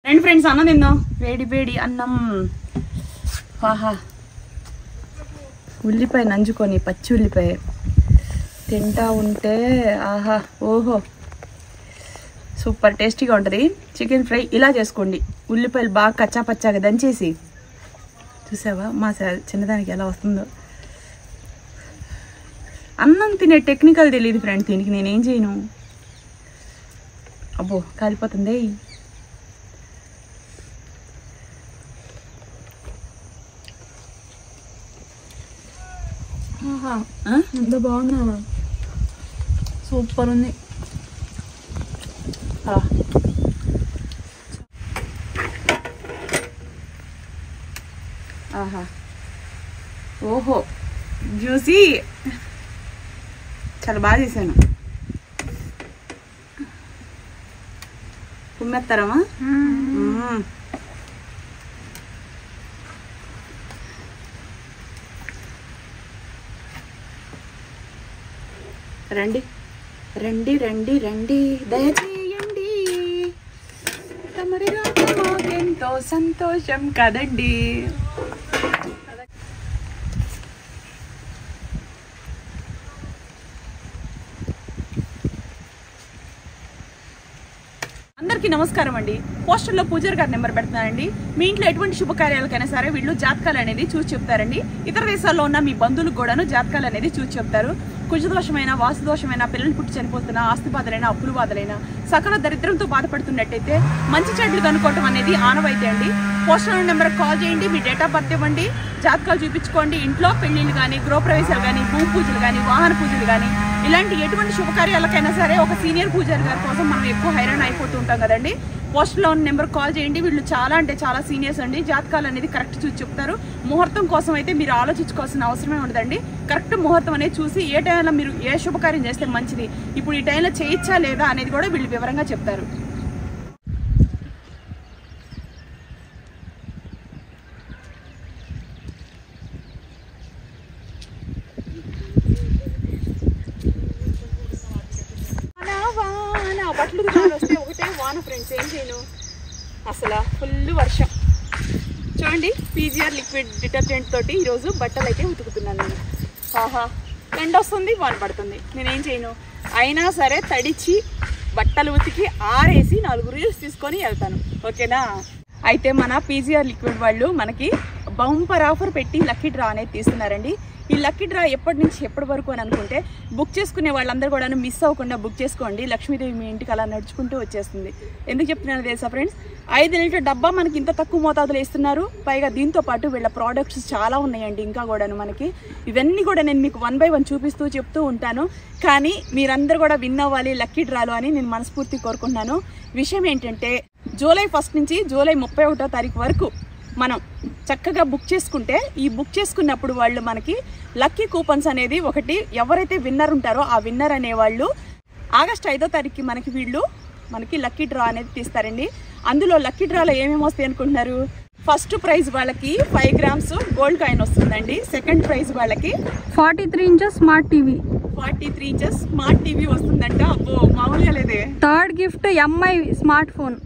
And friends అన్నం తిందాం. వేడి వేడి అన్నం. ఆహా, ఉల్లిపాయ నంచుకొని పచ్చి ఉల్లిపాయ తింటా ఉంటే ఆహా ఓహో సూపర్ టేస్టీగా ఉంటుంది. చికెన్ ఫ్రై ఇలా చేసుకోండి. ఉల్లిపాయలు బాగా కచ్చా పచ్చాగా దంచేసి, చూసావా మా చిన్నదానికి ఎలా వస్తుందో. అన్నం తినే టెక్నికల్ తెలియదు ఫ్రెండ్, దీనికి నేనేం చేయను. అబ్బో కాలిపోతుంది. ఎంత బాగుందా, సూపర్ ఉంది. ఆహా ఓహో జ్యూసీ, చాలా బాగా చేశాను. కుమ్మెత్తారమ్మా. రండి రండి రండి రండి, దయచేయండి, తమరి రాక మాకెంతో సంతోషం కదండి. అందరికీ నమస్కారం అండి. పోస్టర్లో పూజారి గారి నెంబర్ పెడతానండి. మీ ఇంట్లో ఎటువంటి శుభకార్యాలకైనా సరే వీళ్ళు జాతకాలు అనేది చూసి చెప్తారండి. ఇతర దేశాల్లో ఉన్న మీ బంధువులకు కూడాను జాతకాలు అనేది చూసి చెప్తారు. కుజదోషమైన, వాస్తుదోషమైన, పిల్లలు పుట్టి చనిపోతున్నా, ఆస్తి బాధలైనా, అప్పులు బాధలైనా, సకల దరిద్రంతో బాధపడుతున్నట్టయితే మంచి చెడ్లు కనుక్కోవటం అనేది ఆనవాయితీ అండి. పోస్టర్ నెంబర్ కాల్ చేయండి, మీ డేట్ ఆఫ్ బర్త్ ఇవ్వండి, జాతకాలు చూపించుకోండి. ఇంట్లో పెళ్లిళ్ళు కానీ, గృహప్రవేశాలు కానీ, భూమి పూజలు కానీ, వాహన పూజలు కానీ, ఇలాంటి ఎటువంటి శుభకార్యాలకైనా సరే ఒక సీనియర్ పూజారి గారి కోసం మనం ఎక్కువ హైరాణ అయిపోతూ ఉంటాం కదండి. పోస్ట్లో ఉన్న నెంబర్ కాల్ చేయండి. వీళ్ళు చాలా అంటే చాలా సీనియర్స్ అండి. జాతకాలు అనేది కరెక్ట్ చూసి చెప్తారు. ముహూర్తం కోసం అయితే మీరు ఆలోచించుకోవాల్సిన అవసరమే ఉండదండి. కరెక్ట్ ముహూర్తం అనేది చూసి ఏ టైంలో మీరు ఏ శుభకార్యం చేస్తే మంచిది, ఇప్పుడు ఈ టైంలో చేయొచ్చా లేదా అనేది కూడా వీళ్ళు వివరంగా చెప్తారు. బట్టలు వస్తే ఒకటే వాన ఫ్రెండ్స్, ఏం చేయను అసలు ఫుల్ వర్షం. చూడండి, పీజీఆర్ లిక్విడ్ డిటర్జెంట్ తోటి ఈరోజు బట్టలు అయితే ఉతుకుతున్నాను నేను. ఆహా, ఎండ వస్తుంది, వాన పడుతుంది, నేనేం చేయను. అయినా సరే తడిచి బట్టలు ఉతికి ఆరేసి 4 రీల్స్ తీసుకొని వెళ్తాను. ఓకేనా? అయితే మన పీజీఆర్ లిక్విడ్ వాళ్ళు మనకి బంపర్ ఆఫర్ పెట్టి లక్కీ డ్రా అనేది తీస్తున్నారండి. ఈ లక్కీ డ్రా ఎప్పటి నుంచి ఎప్పటి వరకు అని అనుకుంటే, బుక్ చేసుకునే వాళ్ళందరూ కూడా మిస్ అవ్వకుండా బుక్ చేసుకోండి. లక్ష్మీదేవి మీ ఇంటికి అలా నడుచుకుంటూ వచ్చేస్తుంది. ఎందుకు చెప్తున్నాను తెలుసా ఫ్రెండ్స్? 5 లీటర్ డబ్బా మనకి ఇంత తక్కువ మోతాదులో ఇస్తున్నారు. పైగా దీంతో పాటు వీళ్ళ ప్రోడక్ట్స్ చాలా ఉన్నాయండి ఇంకా కూడాను మనకి. ఇవన్నీ కూడా నేను మీకు 1 by 1 చూపిస్తూ చెప్తూ ఉంటాను. కానీ మీరందరూ కూడా విన్ అవ్వాలి లక్కీ డ్రాలో అని నేను మనస్ఫూర్తి కోరుకుంటున్నాను. విషయం ఏంటంటే, జూలై 1 నుంచి జూలై 31వ తారీఖు వరకు మనం చక్కగా బుక్ చేసుకుంటే, ఈ బుక్ చేసుకున్నప్పుడు వాళ్ళు మనకి లక్కీ కూపన్స్ అనేది ఒకటి, ఎవరైతే విన్నర్ ఉంటారో ఆ విన్నర్ అనేవాళ్ళు ఆగస్టు 5వ తారీఖుకి మనకి లక్కీ డ్రా అనేది తీస్తారండి. అందులో లక్కీ డ్రాలో ఏమేమి వస్తాయి అనుకుంటున్నారు? ఫస్ట్ ప్రైజ్ వాళ్ళకి 5 grams గోల్డ్ కాయిన్ వస్తుందండి. సెకండ్ ప్రైజ్ వాళ్ళకి 43 inches smart TV, 43 inches smart TV వస్తుందంట. అబ్బో మామూలుగా లేదే. Third gift MI smart phone,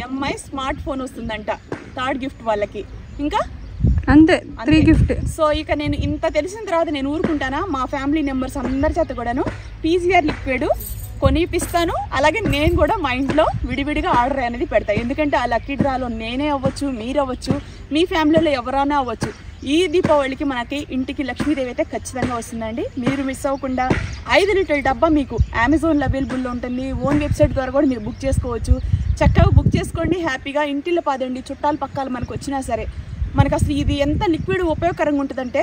MI smart phone వస్తుందంట థర్డ్ గిఫ్ట్ వాళ్ళకి. ఇంకా అంతే 3 గిఫ్ట్. సో ఇక నేను ఇంత తెలిసిన తర్వాత నేను ఊరుకుంటానా? మా ఫ్యామిలీ మెంబర్స్ అందరి చేత కూడాను పీజీఆర్ లిక్విడ్ కొనిపిస్తాను. అలాగే నేను కూడా మా ఇంట్లో విడివిడిగా ఆర్డర్ అనేది పెడతాను. ఎందుకంటే ఆ లక్కీ డ్రాలో నేనే అవ్వచ్చు, మీరు అవ్వచ్చు, మీ ఫ్యామిలీలో ఎవరైనా అవ్వచ్చు. ఈ దీపావళికి మనకి ఇంటికి లక్ష్మీదేవి అయితే ఖచ్చితంగా వస్తుందండి. మీరు మిస్ అవ్వకుండా 5 లీటర్ల డబ్బా మీకు అమెజాన్లో అవైలబుల్లో ఉంటుంది. ఓన్ వెబ్సైట్ ద్వారా కూడా మీరు బుక్ చేసుకోవచ్చు. చక్కగా బుక్ చేసుకోండి, హ్యాపీగా ఇంటిలో పాదండి. చుట్టాలు పక్కాలు మనకు వచ్చినా సరే మనకు అసలు ఇది ఎంత లిక్విడ్ ఉపయోగకరంగా ఉంటుందంటే,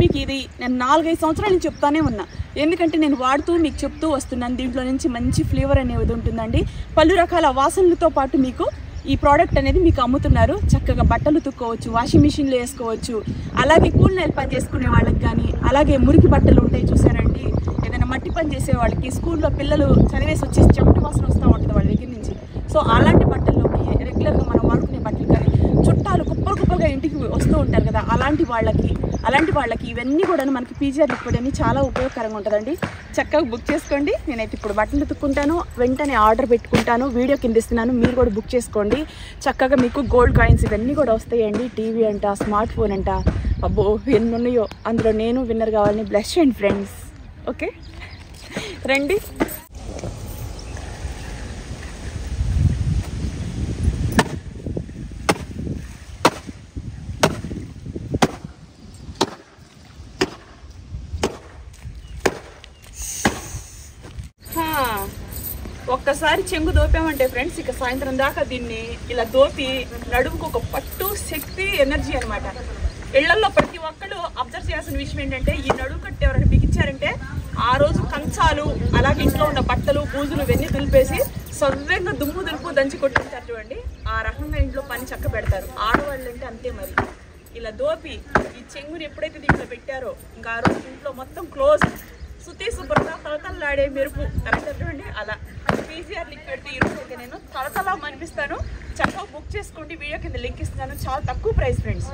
మీకు ఇది నేను 4-5 సంవత్సరాల నుంచి చెప్తానే ఉన్నా. ఎందుకంటే నేను వాడుతూ మీకు చెప్తూ వస్తున్నాను. దీంట్లో నుంచి మంచి ఫ్లేవర్ అనేది ఉంటుందండి. పలు రకాల వాసనలతో పాటు మీకు ఈ ప్రోడక్ట్ అనేది మీకు అమ్ముతున్నారు. చక్కగా బట్టలు ఉతుక్కోవచ్చు, వాషింగ్ మిషన్లో వేసుకోవచ్చు. అలాగే కూల్ నెల పని చేసుకునే వాళ్ళకి కానీ, అలాగే మురికి బట్టలు ఉంటాయి చూసారండి, ఏదైనా మట్టి పని చేసే వాళ్ళకి, స్కూల్లో పిల్లలు చదివేసి వచ్చేసి చెమట వాసన వస్తూ ఉంటుంది వాళ్ళ దగ్గర నుంచి. సో అలాంటి బట్టల్లోకి, రెగ్యులర్గా మనం వాడుకునే బట్టలు కానీ, చుట్టాలు కుప్పలుగా ఇంటికి వస్తూ ఉంటారు కదా, అలాంటి వాళ్ళకి అలాంటి వాళ్ళకి ఇవన్నీ కూడా మనకి పీజీఆర్ లిక్విడ్ అని చాలా ఉపయోగకరంగా ఉంటుందండి. చక్కగా బుక్ చేసుకోండి. నేనైతే ఇప్పుడు బట్టలు ఉతుక్కుంటాను, వెంటనే ఆర్డర్ పెట్టుకుంటాను, వీడియో కింద ఇస్తున్నాను, మీరు కూడా బుక్ చేసుకోండి. చక్కగా మీకు గోల్డ్ కాయిన్స్ ఇవన్నీ కూడా వస్తాయండి. టీవీ అంట, స్మార్ట్ ఫోన్ అంట, అబ్బో ఎన్ని ఉన్నాయో. అందులో నేను విన్నర్ కావాలని బ్లెస్ చేయండి ఫ్రెండ్స్. ఓకే రండి. ఒక్కసారి చెంగు దోపామంటే ఫ్రెండ్స్ ఇక సాయంత్రం దాకా దీన్ని ఇలా దోపి నడుముకు ఒక పట్టు శక్తి ఎనర్జీ అనమాట. ఇళ్లలో ప్రతి ఒక్కళ్ళు అబ్జర్వ్ చేయాల్సిన విషయం ఏంటంటే ఈ నడుము కట్టి ఎవరైనా బిగించారంటే ఆ రోజు కంచాలు అలాగే ఇంట్లో ఉన్న బట్టలు బూజులు ఇవన్నీ దులిపేసి సవ్యంగా దుమ్ము దులుపు దంచి కొట్టింటారు చూడండి. ఆ రకంగా ఇంట్లో పని చక్క పెడతారు. ఆడవాళ్ళు అంటే అంతే మరి. ఇలా దోపి ఈ చెంగుని ఎప్పుడైతే దీంట్లో పెట్టారో ఇంకా ఆ రోజు ఇంట్లో మొత్తం క్లోజ్, శుద్ధి శుభ్రత, తలతల్లాడే మెరుపు కరెక్ట్. అలా పీజీఆర్ లిక్విడ్ ఈరోజు అయితే నేను తలతలా అనిపిస్తాను. చక్కగా బుక్ చేసుకోండి. వీడియో కింద లింక్ ఇస్తున్నాను. చాలా తక్కువ ప్రైస్ ఫ్రెండ్స్.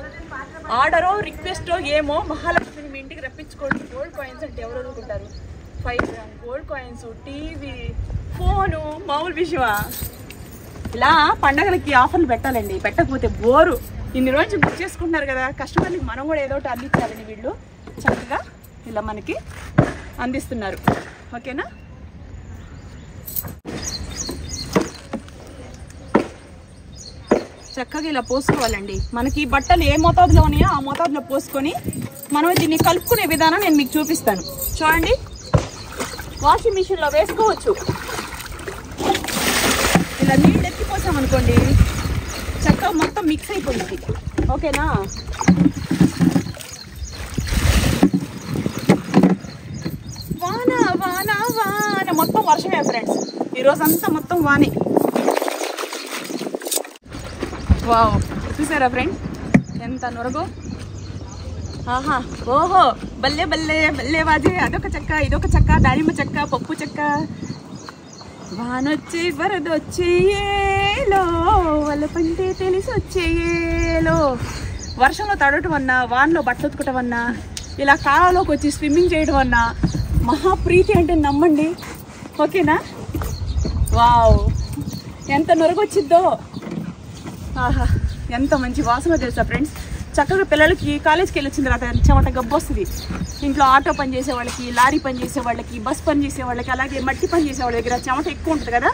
ఆర్డరో రిక్వెస్టో ఏమో మహాలక్ష్మిని మీ ఇంటికి రప్పించుకోండి. గోల్డ్ కాయిన్స్ అంటే ఎవరు వదులుకుంటారు? 5 gram gold coins, TV, phone మామూలు విషయమా? ఇలా పండగలకి ఆఫర్లు పెట్టాలండి. పెట్టకపోతే బోరు. ఇన్ని రోజులు బుక్ చేసుకుంటున్నారు కదా, కస్టమర్లకి మనం కూడా ఏదో ఒకటి అందించాలని వీళ్ళు చక్కగా ఇలా మనకి అందిస్తున్నారు. ఓకేనా? చక్కగా ఇలా పోసుకోవాలండి. మనకి బట్టలు ఏ మోతాదులో ఉన్నాయో ఆ మోతాదులో పోసుకొని మనం దీన్ని కలుపుకునే విధానం నేను మీకు చూపిస్తాను. చూడండి, వాషింగ్ మిషన్లో వేసుకోవచ్చు. ఇలా నీళ్ళు ఎత్తిపోసామనుకోండి చక్కగా మొత్తం మిక్స్ అయిపోయింది. ఓకేనా? వాన వాన వాన మొత్తం వర్షమే ఫ్రెండ్స్. ఈరోజంతా మొత్తం వానే. వావ్, చూసారా ఫ్రెండ్స్ ఎంత నొరగో. ఆహా, ఓహో, బల్లే బల్లే బల్లే వాజే. అదొక చెక్క, ఇదొక చెక్క, దానిమ్మ చెక్క, పప్పు చెక్క. వానొచ్చే వరదొచ్చేయేలో, వాళ్ళ పంటే తెలిసి వచ్చేయేలో. వర్షంలో తడవటం అన్నా, వానలో బట్టలు ఉతుకటం అన్నా, ఇలా కాలంలోకి వచ్చి స్విమ్మింగ్ చేయడం అన్నా మహాప్రీతి అంటే నమ్మండి. ఓకేనా? వావ్, ఎంత నొరగొచ్చిద్దో. ఆహా, ఎంత మంచి వాసన తెలుసా ఫ్రెండ్స్. చక్కగా పిల్లలకి కాలేజ్కి వెళ్ళి వచ్చిన తర్వాత చెమట గబ్బు వస్తుంది. ఇంట్లో ఆటో పని చేసే వాళ్ళకి, లారీ పని చేసే వాళ్ళకి, బస్ పని చేసే వాళ్ళకి, అలాగే మట్టి పని చేసే వాళ్ళ దగ్గర చెమట ఎక్కువ ఉంటుంది కదా.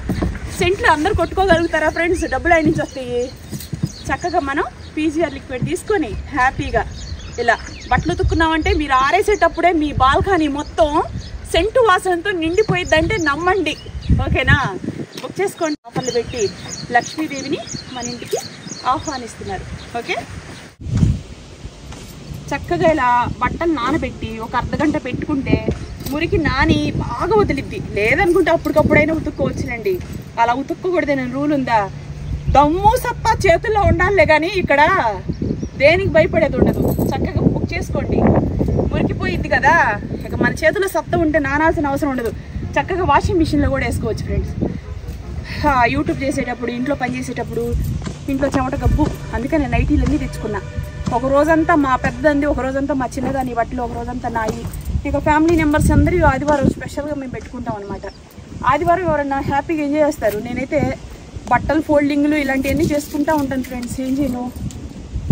సెంట్లు అందరు కొట్టుకోగలుగుతారా ఫ్రెండ్స్? డబ్బులు ఆయన నుంచి వస్తాయి. చక్కగా మనం పీజీఆర్ లిక్విడ్ తీసుకొని హ్యాపీగా ఇలా బట్టలు ఉతుక్కున్నామంటే మీరు ఆరేసేటప్పుడే మీ బాల్కనీ మొత్తం సెంటు వాసనతో నిండిపోయిద్దంటే నమ్మండి. ఓకేనా? బుక్ చేసుకోండి. ఆఫర్లు పెట్టి లక్ష్మీదేవిని మన ఇంటికి ఆహ్వానిస్తున్నారు. ఓకే, చక్కగా ఇలా బట్టలు నానబెట్టి ఒక అర్ధగంట పెట్టుకుంటే మురికి నాని బాగా వదిలిద్ది. లేదనుకుంటే అప్పటికప్పుడైనా ఉతుక్కోవచ్చునండి. అలా ఉతుక్కోకూడదని రూల్ ఉందా? దమ్ము సత్తా చేతుల్లో ఉండాలే కానీ ఇక్కడ దేనికి భయపడేది ఉండదు. చక్కగా బుక్ చేసుకోండి. మురికిపోయిద్ది కదా, ఇక మన చేతిలో సత్తా ఉంటే నానాల్సిన అవసరం ఉండదు. చక్కగా వాషింగ్ మిషన్లో కూడా వేసుకోవచ్చు ఫ్రెండ్స్. యూట్యూబ్ చేసేటప్పుడు, ఇంట్లో పని చేసేటప్పుడు ఇంట్లో చెమట గబ్బు. అందుకని నేను నైటీలన్నీ తెచ్చుకున్నా. ఒక రోజంతా మా పెద్దది, ఒక రోజంతా మా చిన్నదాని బట్టలు, ఒక రోజంతా నాయి. ఇక ఫ్యామిలీ మెంబర్స్ అందరూ ఆదివారం స్పెషల్గా మేము పెట్టుకుంటాం అనమాట. ఆదివారం ఎవరన్నా హ్యాపీగా ఎంజాయ్ చేస్తారు. నేనైతే బట్టలు ఫోల్డింగ్లు ఇలాంటివన్నీ చేసుకుంటూ ఉంటాను ఫ్రెండ్స్. ఏం చేయను.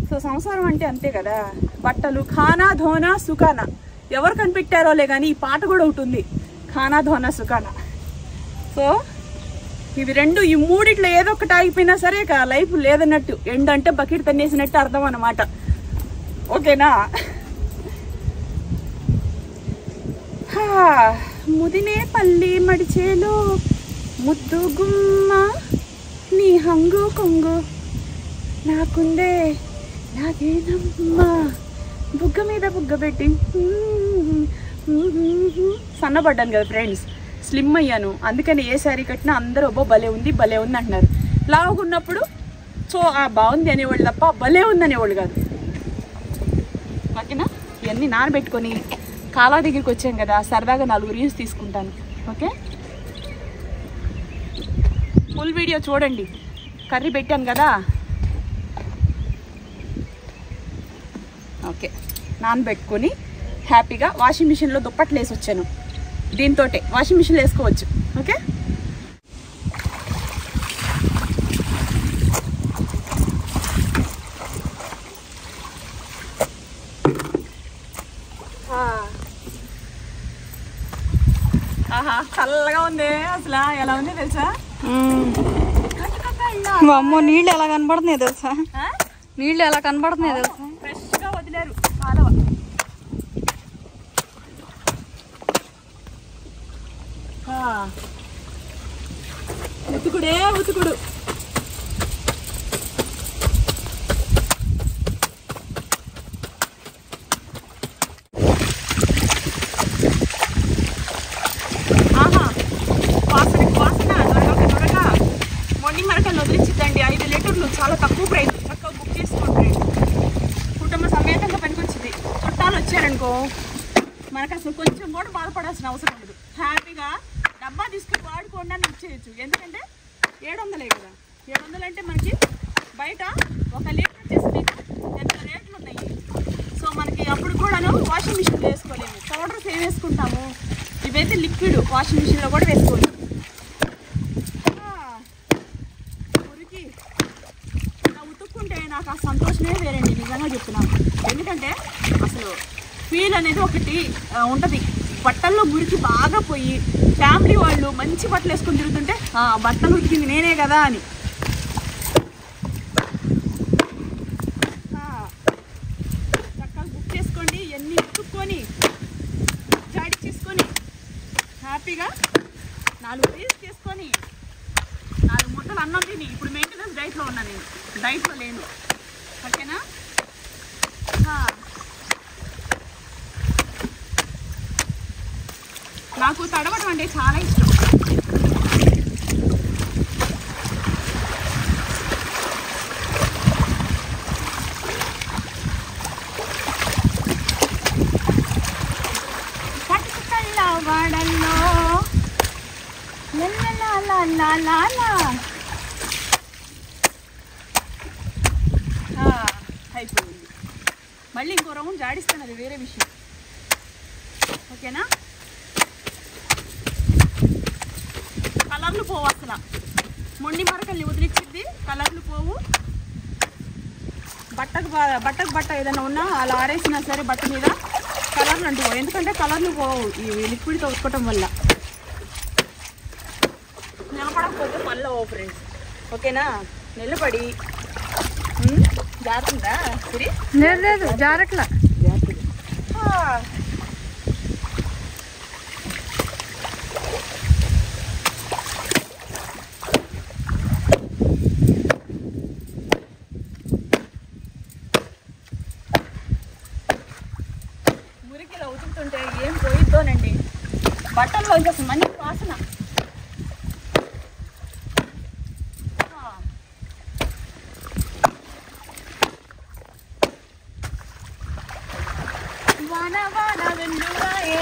సో సంసారం అంటే అంతే కదా. బట్టలు ఖానా ధోనా సుఖానా, ఎవరు కనిపెట్టారోలే కానీ ఈ పాట కూడా ఒకటి ఉంది, ఖానా ధోనా సుఖానా. సో ఇవి రెండు, ఈ మూడిట్లో ఏదో ఒకటి ఆగిపోయినా సరే ఇక లైఫ్ లేదన్నట్టు, ఎండ్ అంటే బకెట్ తన్నేసినట్టు అర్థం అన్నమాట. ఓకేనా? ముదినే పల్లి మడిచేలో ముద్దు గుమ్మ, నీ హంగు కొంగు నాకుందే నాకేనమ్మా, బుగ్గ మీద బుగ్గ పెట్టి. సన్నపడ్డాను కదా ఫ్రెండ్స్, స్లిమ్ అయ్యాను. అందుకని ఏ శారీ కట్టినా అందరూ అబ్బో భలే ఉంది భలే ఉంది అంటున్నారు. లావుగున్నప్పుడు సో బాగుంది అనేవాళ్ళు తప్ప భలే ఉంది అనేవాళ్ళు కాదు. ఓకేనా? ఇవన్నీ నానబెట్టుకొని కాలా దగ్గరికి వచ్చాం కదా, సరదాగా 4 రీల్స్ తీసుకుంటాను. ఓకే, ఫుల్ వీడియో చూడండి. కర్రీ పెట్టాను కదా. ఓకే, నానబెట్టుకొని హ్యాపీగా వాషింగ్ మిషన్లో దుప్పట్లు వేసి వచ్చాను. దీంతో వాషింగ్ మిషన్లో వేసుకోవచ్చు. ఓకే, ఆహా చల్లగా ఉంది. అసలు ఎలా ఉంది తెలుసా? అమ్మో, నీళ్ళు ఎలా కనబడుతున్నాయి తెలుసా? నీళ్ళు ఎలా కనబడుతున్నాయి తెలుసా? ఫ్రెష్గా వదిలేరు కాలువ. ఉతుకుడే ఉతుకుడు. ఆహా వాసనకి వాసన దొరక దొరక మొండి మరకలు వదిలించిద్దండి. 5 లీటర్లు చాలా తక్కువ ప్రైస్. చక్కగా బుక్ చేసుకోండి. కుటుంబ సమేతంగా పనికొచ్చింది. చుట్టాలు వచ్చారనుకో మనకు అసలు కొంచెం కూడా బాధపడాల్సిన అవసరం ఉండదు. హ్యాపీగా డబ్బా తీసుకుని వాడుకోండి అని ఇచ్చేయచ్చు. ఎందుకంటే 700 కదా. 700 అంటే మనకి బయట 1 లీటర్ వచ్చేసి మీకు ఎంత రేట్లు ఉన్నాయి. సో మనకి అప్పుడు కూడాను వాషింగ్ మిషన్లో వేసుకోలేము. పౌడర్స్ ఏం వేసుకుంటాము, ఇవైతే లిక్విడ్ వాషింగ్ మిషన్లో కూడా వేసుకోవచ్చు. ఉరికి ఇలా ఉతుక్కుంటే నాకు ఆ సంతోషమే వేరండి, నిజంగా చెప్తున్నాను. ఎందుకంటే అసలు ఫీల్ అనేది ఒకటి ఉంటుంది. బట్టల్లో మురికి బాగా పోయి ఫ్యామిలీ వాళ్ళు మంచి బట్టలు వేసుకొని తిరుగుతుంటే బట్టలు ఉతికింది నేనే కదా అని. చక్కగా బుక్ చేసుకోండి. ఎన్ని ఉతుక్కొని జాడి చేసుకొని హ్యాపీగా 4 పీస్ చేసుకొని 4 ముద్దలు అన్నం తిని. ఇప్పుడు మెయింటెనెన్స్ డైట్లో ఉన్నా, నేను డైట్లో లేను. ఓకేనా? నాకు తడవడం అంటే చాలా ఇష్టం. పట్టుకల్లా వాడల్లో అయిపోయింది. మళ్ళీ ఇంకో రౌండ్ జాడిస్తాను, అది వేరే విషయం. ఓకేనా? కలర్లు పోవు అసలు. మొండి మరకల్ని వదిలిచ్చింది, కలర్లు పోవు. బట్ట ఏదైనా ఉన్నా అలా ఆరేసినా సరే బట్ట మీద కలర్లు అంటుకోవు. ఎందుకంటే కలర్లు పోవు ఈ లిక్విడ్తో ఉతుకోవటం వల్ల. నిలబడకపోతే పళ్ళు పోవు ఫ్రెండ్స్. ఓకేనా? నిలబడి జారుతుందా? సరే, లేదు జారట్లా. మురికిలో ఉతుకుతుంటే ఏం పోయిద్దోనండి. బట్టల్లో అసలు మంచి వాసన. వాన వాన వెన్నురాయే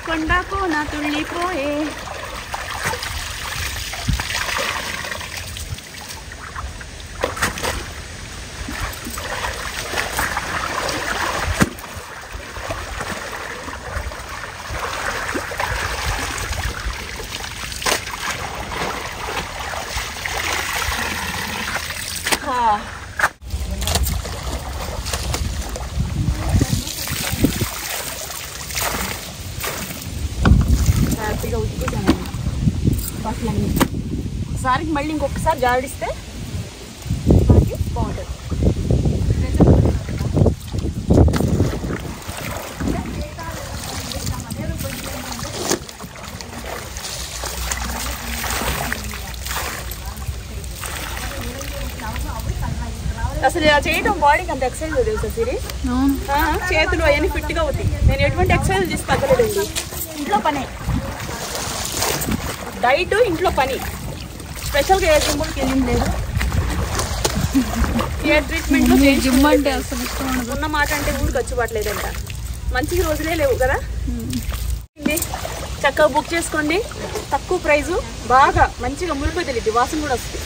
కొండ కోన తుళ్ళిపోయే. హ్యాపీగా ఉతుకుతానండి బట్టలన్నీ. ఒకసారికి మళ్ళీ ఇంకొకసారి జాడిస్తే మనకి బాగుంటుంది. అసలు ఇలా చేయటం బాడీకి అంత ఎక్సర్సైజ్ తెలుసా సిరి? చేతులు అవన్నీ ఫిట్గా అవుతాయి. నేను ఎటువంటి ఎక్సర్సైజ్ చేసి తగ్గలేదండి. ఇంట్లో పనే, డైట్ ఇంట్లో పని. స్పెషల్గా ఏ జిమ్కి వెళ్ళింది లేదు. హెయిర్ ట్రీట్మెంట్ జిమ్ అంటే అసలు ఇష్టం ఉండదు. ఉన్న మాట అంటే ఊరికి వచ్చుపట్లేదంట. మంచిగా రోజులే లేవు కదా. చక్కగా బుక్ చేసుకోండి. తక్కువ ప్రైజు, బాగా మంచిగా ములిపోయి తెలియదు, వాసన కూడా వస్తుంది.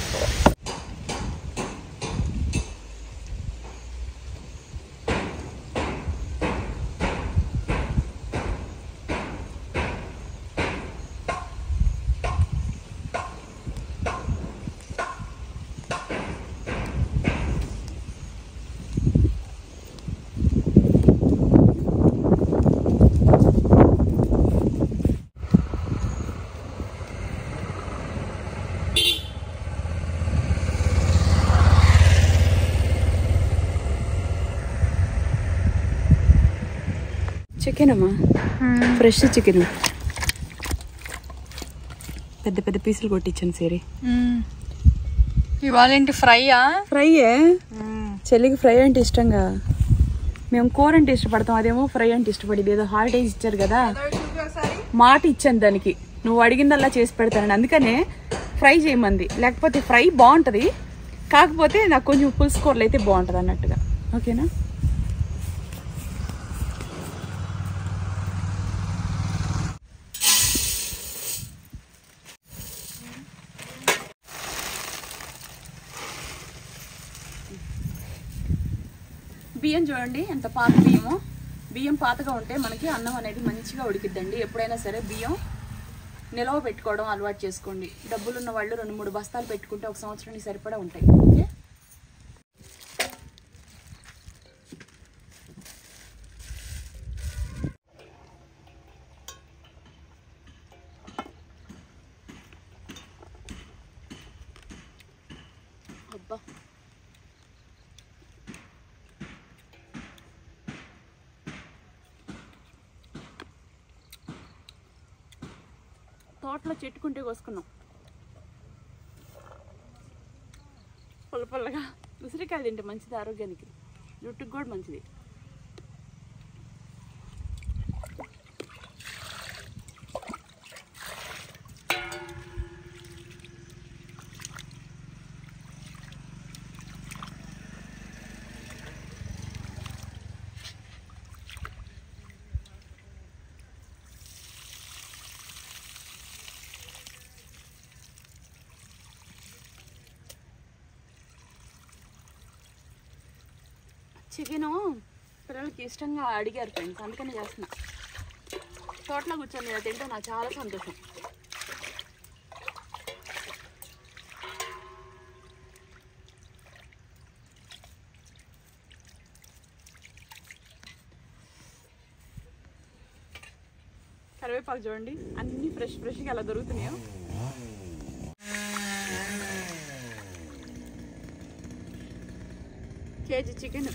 చికెన్ అమ్మా, ఫ్రెష్ చికెన్. పెద్ద పెద్ద పీసులు కొట్టించాను సరే. ఇవాళ ఏంటి ఫ్రైయా? ఫ్రైయే, చెల్లికి ఫ్రై అంటే ఇష్టంగా. మేము కూర అంటే ఇష్టపడతాం, అదేమో ఫ్రై అంటే ఇష్టపడింది. ఏదో హాలిడేస్ ఇచ్చారు కదా, మాట ఇచ్చాను దానికి, నువ్వు అడిగిందల్లా చేసి పెడతానని. అందుకనే ఫ్రై చేయమంది. లేకపోతే ఫ్రై బాగుంటుంది, కాకపోతే నాకు కొంచెం పులుసు కూరలు అయితే బాగుంటుంది అన్నట్టుగా. ఓకేనా? బియ్యం చూడండి ఎంత పాత బియ్యమో. బియ్యం పాతగా ఉంటే మనకి అన్నం అనేది మంచిగా ఉడికిద్దండి. ఎప్పుడైనా సరే బియ్యం నిలవ పెట్టుకోవడం అలవాటు చేసుకోండి. డబ్బులు ఉన్న వాళ్ళు 2-3 బస్తాలు పెట్టుకుంటే ఒక సంవత్సరానికి సరిపడా ఉంటాయి. ఓకే, అబ్బా తోటలో చెట్టుకుంటే కోసుకున్నాం. పుల్ల పుల్లగా ఉసిరికాయలు తింటే మంచిది, ఆరోగ్యానికి, జుట్టుకు కూడా మంచిది. చికెను పిల్లలకి ఇష్టంగా అడిగారు ఫ్రెండ్స్, అందుకనే చేస్తున్నా. తోటలో కూర్చొని ఇలా తింటే నాకు చాలా సంతోషం. కరివేపాకు చూడండి, అన్నీ ఫ్రెష్గా అలా దొరుకుతున్నాయో. కేజీ చికెన్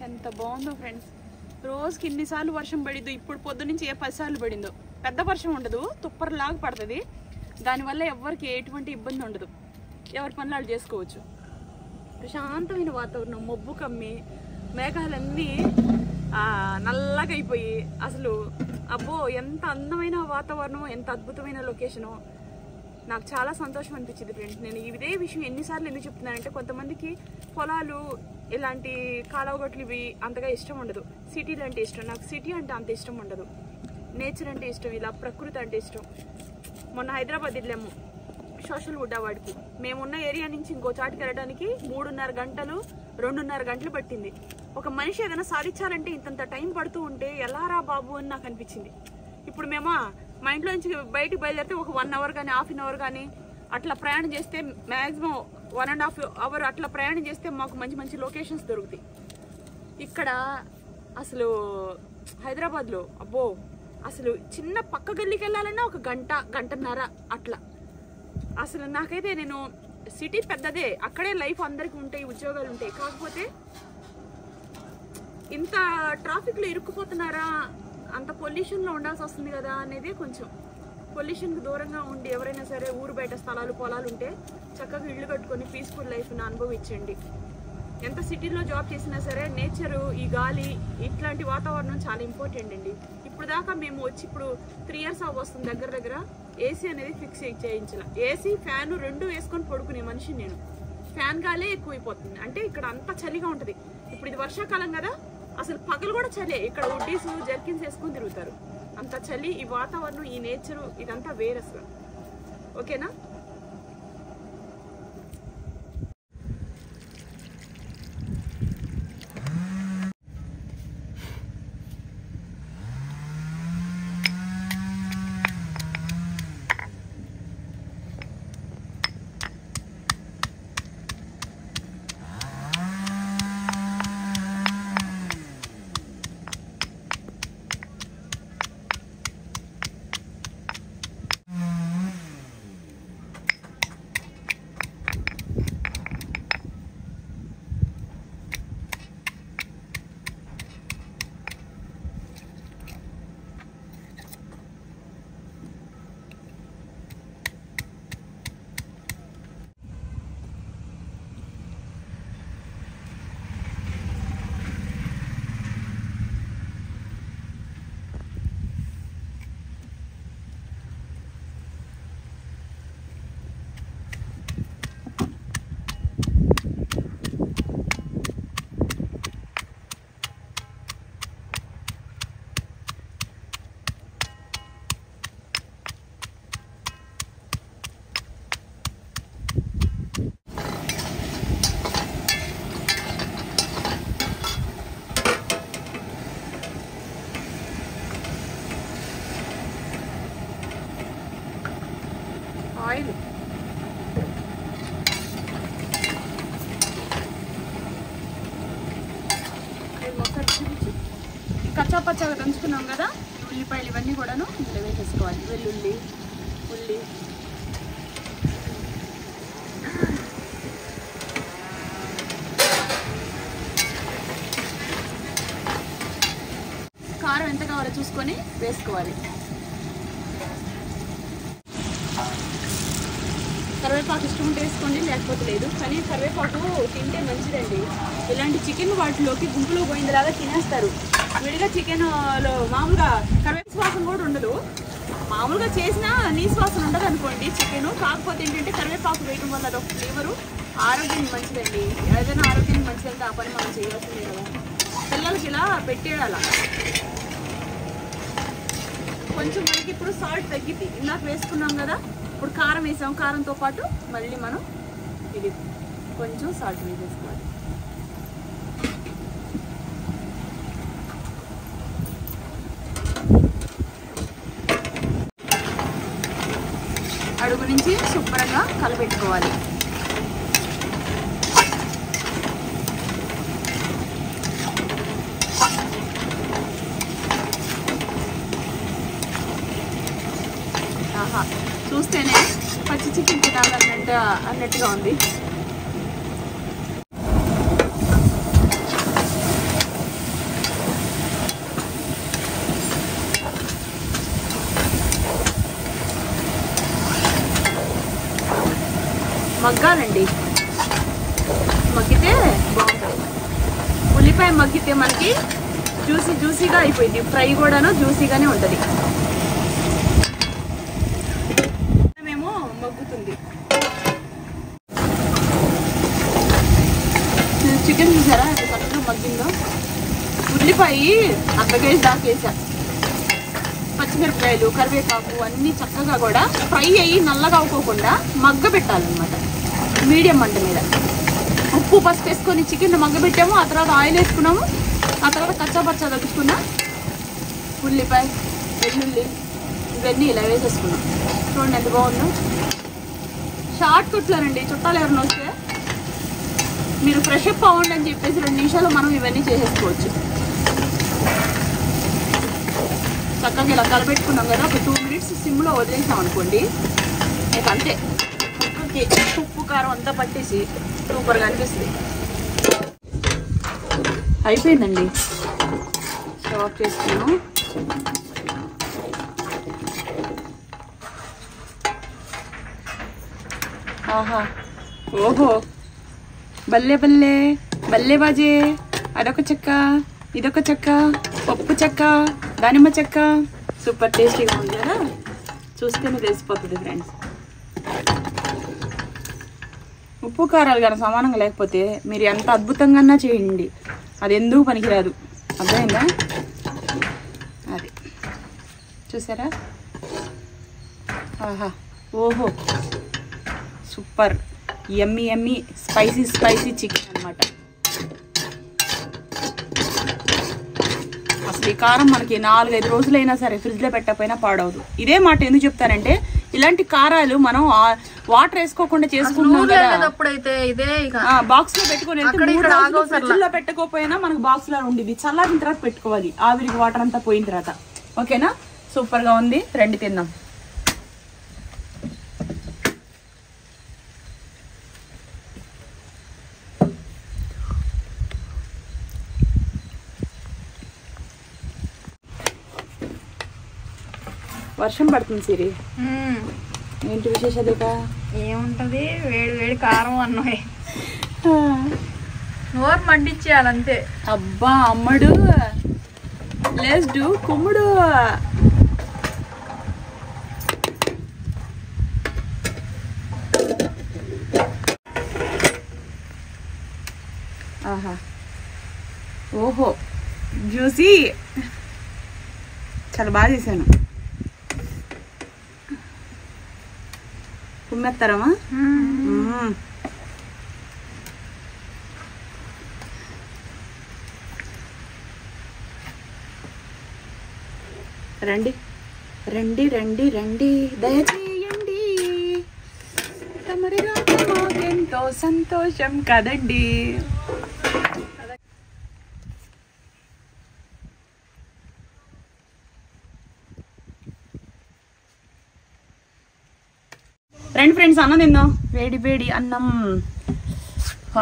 ఎంత బాగుందో ఫ్రెండ్స్. రోజుకి ఇన్నిసార్లు వర్షం పడిద్దు. ఇప్పుడు పొద్దు నుంచి 10 సార్లు పడిందో. పెద్ద వర్షం ఉండదు, తుప్పరలాగా పడుతుంది. దానివల్ల ఎవరికి ఎటువంటి ఇబ్బంది ఉండదు, ఎవరి పనులు వాళ్ళు చేసుకోవచ్చు. ప్రశాంతమైన వాతావరణం, మబ్బు కమ్మి మేఘాలన్నీ నల్లగా అయిపోయి, అసలు అబ్బో ఎంత అందమైన వాతావరణం, ఎంత అద్భుతమైన లొకేషను. నాకు చాలా సంతోషం అనిపించింది ఫ్రెండ్స్. నేను ఇదే విషయం ఎన్నిసార్లు ఎందుకు చెప్తున్నానంటే, కొంతమందికి పొలాలు ఇలాంటి కాలువగొట్లు ఇవి అంతగా ఇష్టం ఉండదు. సిటీలు అంటే ఇష్టం. నాకు సిటీ అంటే అంత ఇష్టం ఉండదు. నేచర్ అంటే ఇష్టం, ఇలా ప్రకృతి అంటే ఇష్టం. మొన్న హైదరాబాద్ వెళ్ళాము సోషల్ వుడ్ అవార్డుకి. మేమున్న ఏరియా నుంచి ఇంకో చాటుకి వెళ్ళడానికి 2.5 గంటలు పట్టింది. ఒక మనిషి ఏదైనా సాధించాలంటే ఇంతంత టైం పడుతూ ఉంటే ఎలా రా బాబు అని నాకు అనిపించింది. ఇప్పుడు మేము మా ఇంట్లో నుంచి బయటికి బయలుదేరితే ఒక 1 అవర్ కానీ హాఫ్ అన్ అవర్ కానీ అట్లా ప్రయాణం చేస్తే, మ్యాక్సిమం 1.5 అవర్ అట్లా ప్రయాణం చేస్తే మాకు మంచి మంచి లొకేషన్స్ దొరుకుతాయి. ఇక్కడ అసలు హైదరాబాద్లో అబ్బో అసలు చిన్న పక్క గల్లీకి వెళ్ళాలన్నా 1 గంట, 1.5 గంటల అట్లా. అసలు నాకైతే నేను సిటీ పెద్దదే, అక్కడే లైఫ్ అందరికి ఉంటాయి, ఉద్యోగాలు ఉంటాయి. కాకపోతే ఇంత ట్రాఫిక్లో ఇరుక్కుపోతున్నారా, అంత పొల్యూషన్లో ఉండాల్సి వస్తుంది కదా అనేది కొంచెం. పొల్యూషన్కి దూరంగా ఉండి ఎవరైనా సరే ఊరు బయట స్థలాలు పొలాలు ఉంటే చక్కగా ఇళ్ళు కట్టుకొని పీస్ఫుల్ లైఫ్ని అనుభవించండి. ఎంత సిటీలో జాబ్ చేసినా సరే నేచరు, ఈ గాలి, ఇట్లాంటి వాతావరణం చాలా ఇంపార్టెంట్ అండి. ఇప్పుడు దాకా మేము వచ్చి ఇప్పుడు 3 years వస్తుంది దగ్గర ఏసీ అనేది ఫిక్స్ చేయించాల. ఏసీ ఫ్యాన్ 2 వేసుకొని పడుకునే మనిషి నేను. ఫ్యాన్ గాలే ఎక్కువైపోతుంది. అంటే ఇక్కడ అంతా చలిగా ఉంటుంది. ఇప్పుడు ఇది వర్షాకాలం కదా, అసలు పగలు కూడా చలే. ఇక్కడ ఉడ్డీస్ జర్కిన్స్ వేసుకొని తిరుగుతారు. అంత చలి, ఈ వాతావరణం, ఈ నేచరు, ఇదంతా వేరే అసలు. ఓకేనా? ఆయిల్ కచ్చా పచ్చగా దంచుకున్నాం కదా, ఉల్లిపాయలు ఇవన్నీ కూడాను ఇందులో వేసేసుకోవాలి. వెల్లుల్లి, ఉల్లి, కారం ఎంత కావాలో చూసుకొని వేసుకోవాలి. కరివేపాకు ఇష్టం ఉంటే వేసుకోండి, లేకపోతే లేదు. కానీ కరివేపాకు తింటే మంచిదండి. ఇలాంటి చికెన్ వాటిలోకి గుంపులో పోయిందిలాగా తినేస్తారు. విడిగా చికెన్లో మామూలుగా కరివేపాకు వాసన కూడా ఉండదు. మామూలుగా చేసినా నీసు వాసన ఉండదు అనుకోండి చికెన్. కాకపోతే ఏంటంటే కరివేపాకు వేయడం వల్ల అదొక ఫ్లేవరు ఆరోగ్యానికి మంచిదండి. ఏదైనా ఆరోగ్యానికి మంచిదంటే ఆ పని మనం చేయాల్సిందే కదా. పిల్లలకి ఇలా పెట్టేయాల. కొంచెం మనకి ఇప్పుడు సాల్ట్ తగ్గిద్ది. ఇందాక వేసుకున్నాం కదా, ఇప్పుడు కారం వేసాం. కారంతో పాటు మళ్ళీ మనం ఇది కొంచెం సాల్ట్ వేసేసుకోవాలి. అడుగు నుంచి శుభ్రంగా కలపెట్టుకోవాలి. ఆహా, చూస్తేనే పచ్చి చికెన్ అన్నట్టుగా ఉంది. మగ్గాలండి, మగ్గితే బాగుంటుంది. ఉల్లిపాయ మగ్గితే మనకి జ్యూసీగా అయిపోయింది. ఫ్రై కూడాను జ్యూసీగానే ఉంటుంది. మేము మగ్గుతుంది. చికెన్ చూసారా ఎంత చక్కగా మగ్గిందో. ఉల్లిపాయ అర్ధకేజీ దాకా వేసా. పచ్చిమిరపకాయలు, కరివేపాకు అన్నీ చక్కగా కూడా ఫ్రై అయ్యి నల్లగా అవ్వకుండా మగ్గ పెట్టాలన్నమాట మీడియం మంట మీద. ఉప్పు పసుపు వేసుకొని చికెన్ మగ్గబెట్టాము. ఆ తర్వాత ఆయిల్ వేసుకున్నాము. ఆ తర్వాత కచ్చాపచ్చా దంచుకున్న ఉల్లిపాయ, వెల్లుల్లి ఇవన్నీ ఇలా వేసేసుకున్నాం. చూడండి ఎంత బాగుందో. షార్ట్ కట్లోనండి. చుట్టాలు ఎవరైనా వస్తే మీరు ఫ్రెష్ అప్ అవ్వండి అని చెప్పేసి 2 నిమిషాలు మనం ఇవన్నీ చేసేసుకోవచ్చు. చక్కగా ఇలా కలపెట్టుకున్నాం కదా, ఒక 2 minutes సిమ్లో వదిలేసాం అనుకోండి. ఇక అంతే, చక్కగా మనకి ఉప్పు కారం అంతా పట్టేసి సూపర్గా అనిపిస్తుంది. అయిపోయిందండి, స్టవ్ ఆఫ్ చేస్తున్నాను. ఆహా, ఓహో, బల్లే బల్లే బల్లే బాజే. అదొక చెక్క, ఇదొక చెక్క, పప్పు చెక్క, దానిమ్మ చెక్క. సూపర్ టేస్టీగా ఉంది కదా, చూస్తేనే తెలిసిపోతుంది ఫ్రెండ్స్. ఉప్పు కారాలు కానీ సమానంగా లేకపోతే మీరు ఎంత అద్భుతంగా చేయండి, అది ఎందుకు పనికిరాదు. అర్థమైందా? అది చూసారా? ఆహా, ఓహో, సూపర్ యమ్మీ యమ్మీ స్పైసీ స్పైసీ చికెన్ అనమాట. అసలు ఈ కారం మనకి 4-5 రోజులైనా సరే ఫ్రిడ్జ్లో పెట్టకపోయినా పాడవదు. ఇదే మాట ఎందుకు చెప్తానంటే, ఇలాంటి కారాలు మనం వాటర్ వేసుకోకుండా చేసుకుంటున్నాం కదా, బాక్స్ లో పెట్టుకుని ఫ్రిడ్జ్ లో పెట్టుకోపోయినా మనకు బాక్స్ లో ఉండిద్ది. చల్లారిన తర్వాత పెట్టుకోవాలి, ఆవిరికి వాటర్ అంతా పోయిన తర్వాత. ఓకేనా? సూపర్ గా ఉంది, రండి తిందాం. వర్షం పడుతుంది సిరి, ఏంటి విశేషాలు? ఏముంటది, వేడి వేడి కారం అన్నమే, నోరు మండించేయాలంతే. అబ్బా అమ్మడు, లెట్స్ డు కుమ్ముడు. ఆహా, ఓహో, జ్యూసీ, చాలా బాగా చేశాను. కుమ్మెత్తారమ్మా? రండి రండి రండి రండి, దయచేయండి, తమరి రాక మాకెంతో సంతోషం కదండి. రండి ఫ్రెండ్స్, అన్నం తిందాం. వేడి వేడి అన్నం.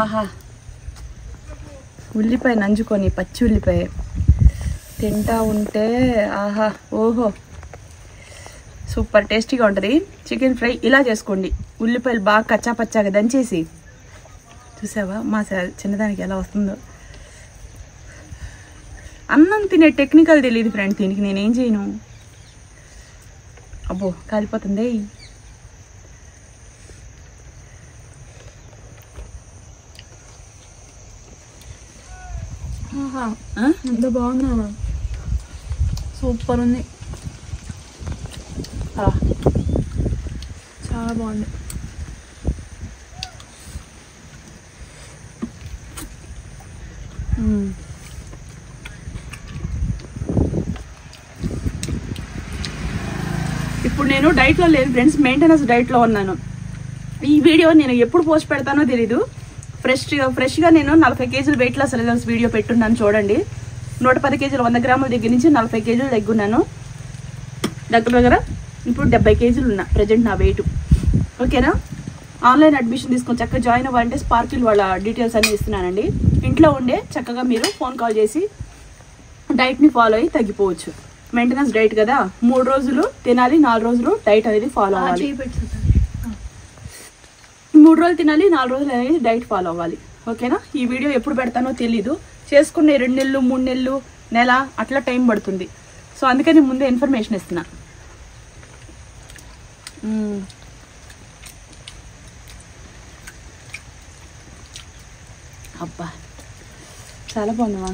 ఆహా, ఉల్లిపాయ నంచుకొని, పచ్చి ఉల్లిపాయ తింటా ఉంటే ఆహా, ఓహో, సూపర్ టేస్టీగా ఉంటుంది. చికెన్ ఫ్రై ఇలా చేసుకోండి, ఉల్లిపాయలు బాగా కచ్చా పచ్చాగా దంచేసి. చూసావా మా చిన్నదానికి ఎలా వస్తుందో. అన్నం తినే టెక్నికల్ తెలియదు ఫ్రెండ్, దీనికి నేనేం చేయను. అబ్బో కాలిపోతుంది. ఎంత బాగుందా, సూపర్ ఉంది, చాలా బాగుంది. ఇప్పుడు నేను డైట్లో లేదు ఫ్రెండ్స్, మెయింటెనెన్స్ డైట్లో ఉన్నాను. ఈ వీడియో నేను ఎప్పుడు పోస్ట్ పెడతానో తెలీదు. ఫ్రెష్గా నేను 40 కేజీలు వెయిట్ లాస్ రిజల్ట్స్ వీడియో పెట్టున్నాను చూడండి. 110 కేజీలు 100 గ్రాముల దగ్గర నుంచి 40 కేజీలు తగ్గున్నాను. దగ్గర ఇప్పుడు 70 కేజీలు ఉన్నా ప్రజెంట్ నా వెయిట్. ఓకేనా? ఆన్లైన్ అడ్మిషన్ తీసుకొని చక్కగా జాయిన్ అవ్వాలంటే స్పార్కిల్ వాళ్ళ డీటెయిల్స్ అన్నీ ఇస్తున్నానండి. ఇంట్లో ఉండే చక్కగా మీరు ఫోన్ కాల్ చేసి డైట్ని ఫాలో అయ్యి తగ్గిపోవచ్చు. మెయింటెనెన్స్ డైట్ కదా, 3 రోజులు తినాలి, 4 రోజులు డైట్ అనేది ఫాలో అవ్వాలి. 3 రోజులు తినాలి, 4 రోజులు అనేది డైట్ ఫాలో అవ్వాలి. ఓకేనా? ఈ వీడియో ఎప్పుడు పెడతానో తెలీదు. చేసుకునే 2 నెలలు 3 నెలలు నెల అట్లా టైం పడుతుంది. సో అందుకని ముందే ఇన్ఫర్మేషన్ ఇస్తున్నా. అబ్బా చాలా బాగుందమ్మా.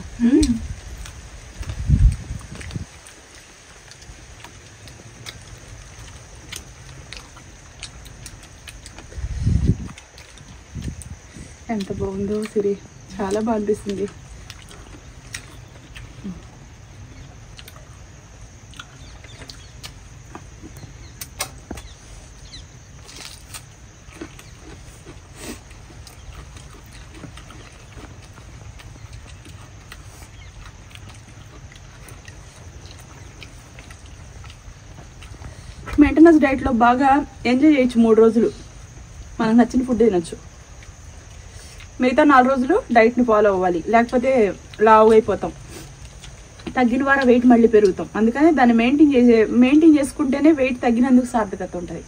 ఎంత బాగుందో సిరి, చాలా బాగా అనిపిస్తుంది. మెయింటెనెన్స్ డైట్లో బాగా ఎంజాయ్ చేయొచ్చు 3 రోజులు. మనకు నచ్చిన ఫుడ్ తినొచ్చు. మిగతా 4 రోజులు డైట్ని ఫాలో అవ్వాలి, లేకపోతే లావు అయిపోతాం. తగ్గిన వారం వెయిట్ మళ్ళీ పెరుగుతాం. అందుకని దాన్ని మెయింటైన్ చేసుకుంటేనే వెయిట్ తగ్గినందుకు సార్థకత ఉంటుంది.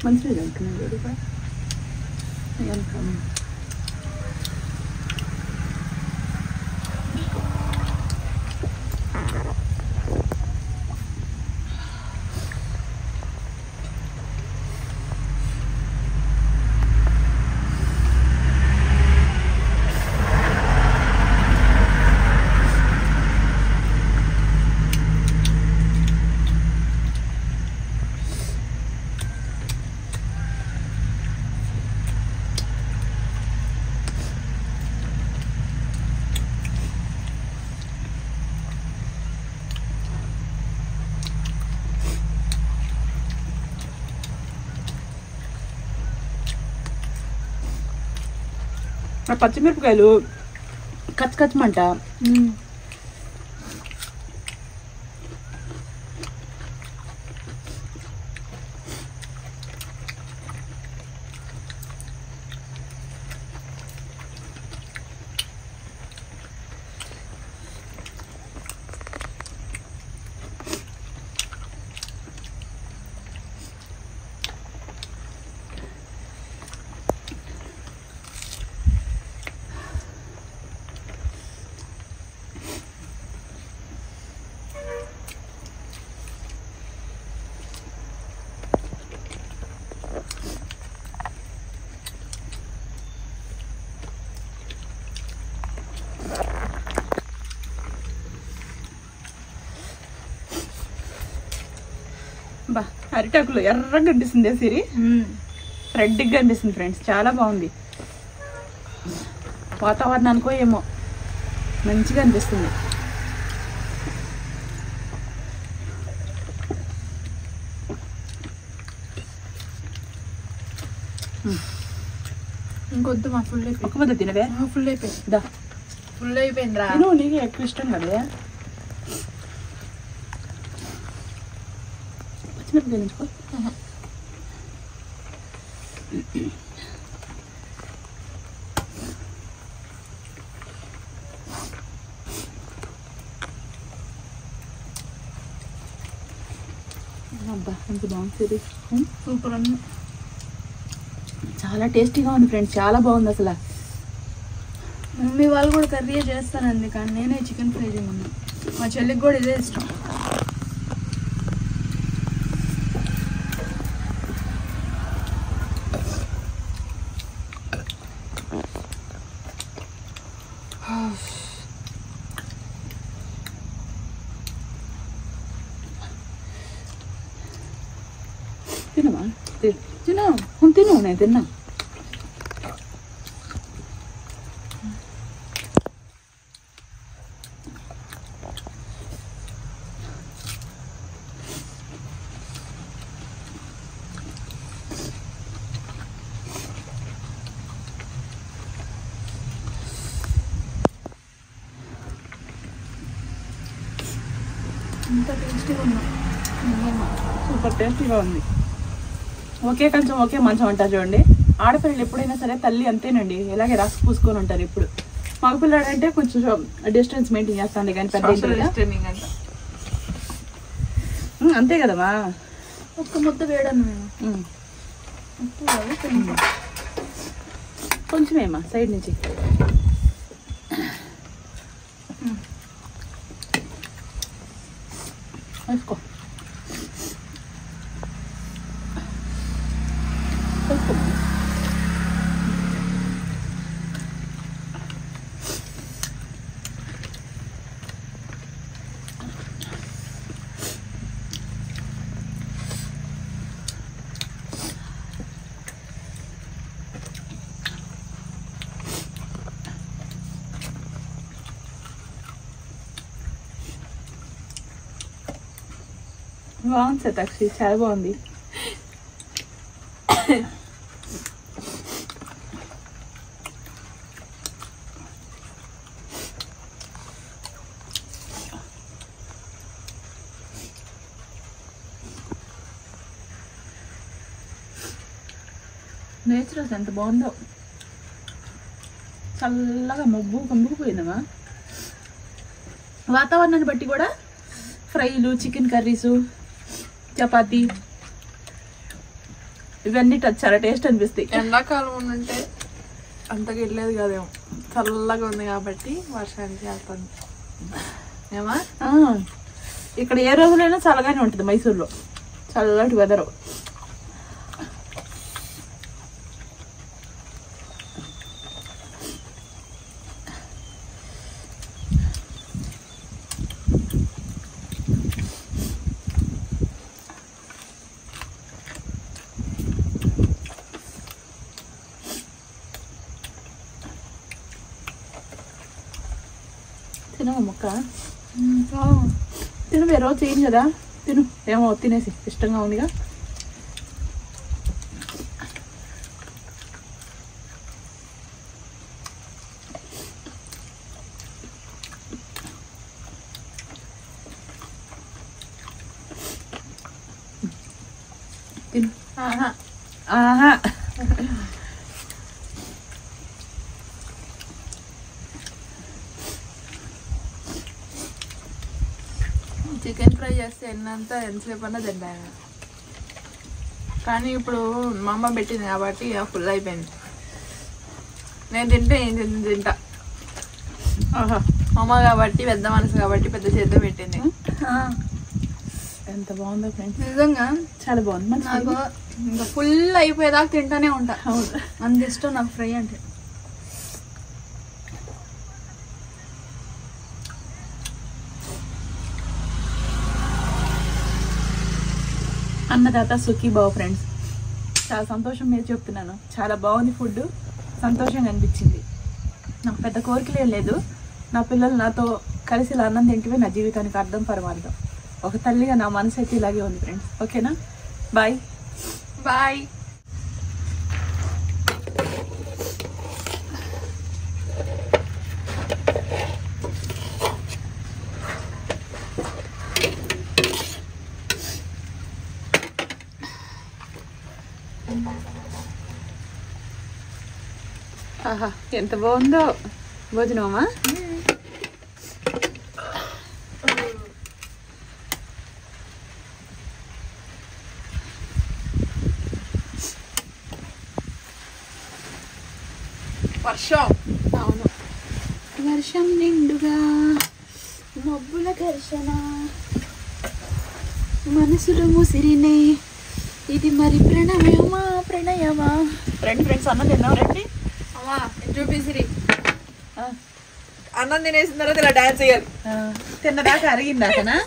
మంచిగా అంటున్నాడు. ఆ పచ్చిమిరపకాయలు కచ్చమంట. బా అరిటాకులు ఎర్రగా కనిపిస్తుంది సిరి, రెడ్గా కనిపిస్తుంది ఫ్రెండ్స్. చాలా బాగుంది. వాతావరణానికో ఏమో మంచిగా అనిపిస్తుంది. ఇంకొద్దు మా ఫుల్ అయిపోయింది. ఒక ముద్ద తినవే? ఫుల్ అయిపోయింది. దా ఫుల్ అయిపోయిందిరా. నువ్వు నీకు ఎక్కువ ఇష్టం కదా పచ్చిమిరపకాయలు ఎంచుకో. అబ్బా ఎంత బాగుంది. సూపర్ ఉంది. చాలా టేస్టీగా ఉంది ఫ్రెండ్స్, చాలా బాగుంది అసలు. మమ్మీ వాళ్ళు కూడా కర్రీ చేస్తానండి, కానీ నేనే చికెన్ ఫ్రై చేయమన్నా. మా చెల్లికి కూడా ఇదే ఇష్టం. తినమా? తిను, నేను తిన్నా. ఇంత టేస్టీగా ఉన్నా. సూపర్ టేస్టీగా ఉంది. ఒకే కొంచెం ఒకే మంచం అంటారు చూడండి. ఆడపిల్లలు ఎప్పుడైనా సరే తల్లి అంతేనండి, ఇలాగే రాసి పూసుకొని ఉంటారు. ఇప్పుడు మగపిల్లాడు అంటే కొంచెం డిస్టెన్స్ మెయింటైన్ చేస్తాను కానీ పెద్ద అంతే కదమ్మా. ఒక్క ముద్ద వేయడం మేము కొంచెమేమా సైడ్ నుంచి వేసుకో వేసుకో. బాగుంది శతాక్షి, చాలా బాగుంది. నేచురల్స్ ఎంత బాగుందో, చల్లగా మబ్బు కమ్ముకుపోయిందమ్మా. వాతావరణాన్ని బట్టి కూడా ఫ్రైలు, చికెన్ కర్రీసు, చపాతీ ఇవన్నీ చాలా టేస్ట్ అనిపిస్తాయి. ఎండాకాలం ఉంటే అంతగా వెళ్ళలేదు కదేమో, చల్లగా ఉంది కాబట్టి వర్షానికి వెళ్తాను ఏమా. ఇక్కడ ఏ రోజులైనా చల్లగానే ఉంటుంది మైసూర్లో, చల్లటి వెదరు. తినవా మొక్క? తిను, వేరే రోజు చేయను కదా, తిను. ఏమో తినేసి, ఇష్టంగా ఉందిగా. తిను. ఆహా చికెన్ ఫ్రై చేస్తే ఎంతసేపు అన్నా తింటాను, కానీ ఇప్పుడు మా అమ్మ పెట్టింది కాబట్టి ఫుల్ అయిపోయింది. నేను తింటా. అమ్మ కాబట్టి పెద్ద మనసు కాబట్టి పెద్ద చేతితో పెట్టింది. ఎంత బాగుందో ఫ్రెండ్స్, నిజంగా చాలా బాగుంది. నాకు ఇంకా ఫుల్ అయిపోయేదాకా తింటానే ఉంటా. అంత ఇష్టం నాకు ఫ్రై అంటే. అన్నదాత సుఖీ బావు ఫ్రెండ్స్, చాలా సంతోషం మీద చెప్తున్నాను. చాలా బాగుంది ఫుడ్, సంతోషంగా అనిపించింది. నాకు పెద్ద కోరికలేం లేదు. నా పిల్లలు నాతో కలిసి ఇలా అన్నం తింటే నా జీవితానికి అర్థం పరమార్థం. ఒక తల్లిగా నా మనసు అయితే ఇలాగే ఉంది ఫ్రెండ్స్. ఓకేనా, బాయ్ బాయ్. ఆహా, ఎంత బాగుందో భోజనమా. వర్షం, అవును, వర్షం నిండుగా మబ్బుల ఘర్షణ, మనసులు ముసిరినే, ఇది మరి ప్రణయమా ప్రణయమా. ఫ్రెండ్స్ అన్నం తిన్నావు రండి. అమ్మా చూపిసిరి. అన్నం తినేసిన తర్వాత ఇలా డాన్స్ చేయాలి. తిన్నదాకా అరిగిందాకనా?